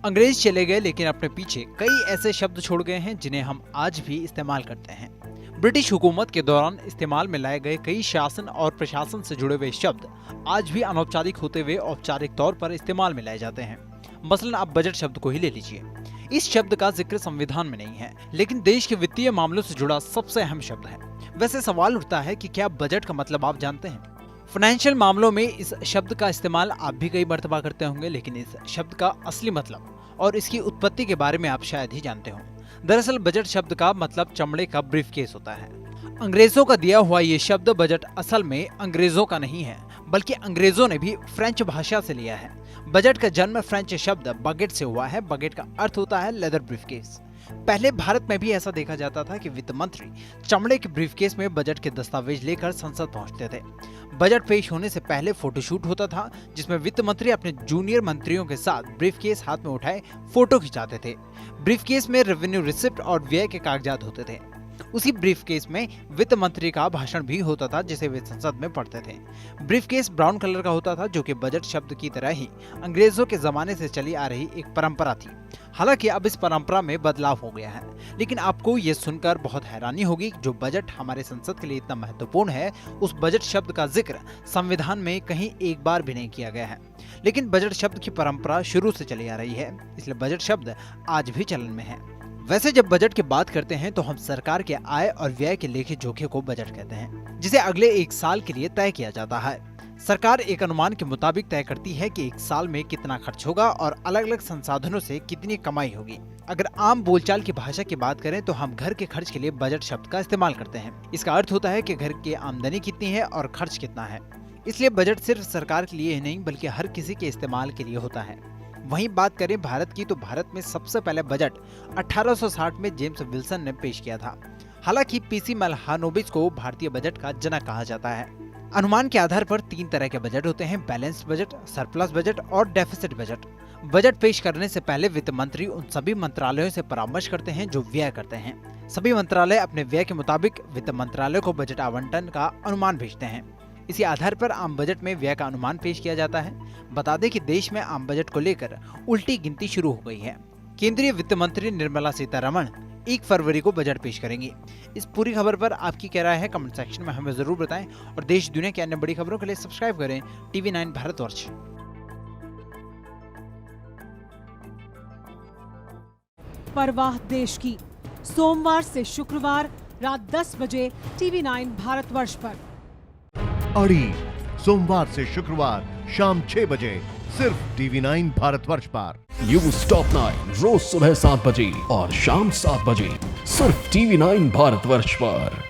अंग्रेज चले गए लेकिन अपने पीछे कई ऐसे शब्द छोड़ गए हैं जिन्हें हम आज भी इस्तेमाल करते हैं। ब्रिटिश हुकूमत के दौरान इस्तेमाल में लाए गए कई शासन और प्रशासन से जुड़े हुए शब्द आज भी अनौपचारिक होते हुए औपचारिक तौर पर इस्तेमाल में लाए जाते हैं। मसलन आप बजट शब्द को ही ले लीजिए। इस शब्द का जिक्र संविधान में नहीं है, लेकिन देश के वित्तीय मामलों से जुड़ा सबसे अहम शब्द है। वैसे सवाल उठता है कि क्या बजट का मतलब आप जानते हैं? फाइनेंशियल मामलों में इस शब्द का इस्तेमाल आप भी कई मर्तबा करते होंगे, लेकिन इस शब्द का असली मतलब और इसकी उत्पत्ति के बारे में आप शायद ही जानते हो। दरअसल बजट शब्द का मतलब चमड़े का ब्रीफकेस होता है। अंग्रेजों का दिया हुआ ये शब्द बजट असल में अंग्रेजों का नहीं है, बल्कि अंग्रेजों ने भी फ्रेंच भाषा से लिया है। बजट का जन्म फ्रेंच शब्द बगेट से हुआ है। बगेट का अर्थ होता है लेदर ब्रीफकेस। पहले भारत में भी ऐसा देखा जाता था कि वित्त मंत्री चमड़े के ब्रीफकेस में बजट के दस्तावेज लेकर संसद पहुंचते थे। बजट पेश होने से पहले फोटोशूट होता था, जिसमें वित्त मंत्री अपने जूनियर मंत्रियों के साथ ब्रीफकेस हाथ में उठाए फोटो खिंचाते थे। ब्रीफकेस में रेवेन्यू रिसिप्ट और व्यय के कागजात होते थे। उसी ब्रीफकेस में वित्त मंत्री का भाषण भी होता था, जिसे वे संसद में पढ़ते थे। ब्रीफकेस ब्राउन कलर का होता था, जो कि बजट शब्द की तरह ही अंग्रेजों के जमाने से चली आ रही एक परंपरा थी। हालांकि अब इस परंपरा में बदलाव हो गया है, लेकिन आपको ये सुनकर बहुत हैरानी होगी, जो बजट हमारे संसद के लिए इतना महत्वपूर्ण है, उस बजट शब्द का जिक्र संविधान में कहीं एक बार भी नहीं किया गया है। लेकिन बजट शब्द की परंपरा शुरू से चली आ रही है, इसलिए बजट शब्द आज भी चलन में है। वैसे जब बजट की बात करते हैं तो हम सरकार के आय और व्यय के लेखे जोखे को बजट कहते हैं, जिसे अगले एक साल के लिए तय किया जाता है। सरकार एक अनुमान के मुताबिक तय करती है कि एक साल में कितना खर्च होगा और अलग अलग संसाधनों से कितनी कमाई होगी। अगर आम बोलचाल की भाषा की बात करें तो हम घर के खर्च के लिए बजट शब्द का इस्तेमाल करते हैं। इसका अर्थ होता है कि घर की आमदनी कितनी है और खर्च कितना है। इसलिए बजट सिर्फ सरकार के लिए ही नहीं, बल्कि हर किसी के इस्तेमाल के लिए होता है। वहीं बात करें भारत की, तो भारत में सबसे पहले बजट 1860 में जेम्स विल्सन ने पेश किया था। हालांकि पीसी मेलहानोबिस को भारतीय बजट का जनक कहा जाता है। अनुमान के आधार पर 3 तरह के बजट होते हैं: बैलेंस्ड बजट, सरप्लस बजट और डेफिसिट बजट। बजट पेश करने से पहले वित्त मंत्री उन सभी मंत्रालयों से परामर्श करते हैं जो व्यय करते हैं। सभी मंत्रालय अपने व्यय के मुताबिक वित्त मंत्रालय को बजट आवंटन का अनुमान भेजते हैं। इसी आधार पर आम बजट में व्यय का अनुमान पेश किया जाता है। बता दें कि देश में आम बजट को लेकर उल्टी गिनती शुरू हो गई है। केंद्रीय वित्त मंत्री निर्मला सीतारमण 1 फरवरी को बजट पेश करेंगी। इस पूरी खबर पर आपकी क्या राय है, कमेंट सेक्शन में हमें जरूर बताएं और देश दुनिया की अन्य बड़ी खबरों के लिए सब्सक्राइब करें TV9 भारतवर्ष। परवाह देश की, सोमवार से शुक्रवार रात 10 बजे TV9 भारतवर्ष पर। अड़ी सोमवार से शुक्रवार शाम 6 बजे सिर्फ TV9 भारतवर्ष पर। न्यूज टॉप 9 रोज सुबह 7 बजे और शाम 7 बजे सिर्फ TV9 भारतवर्ष पर।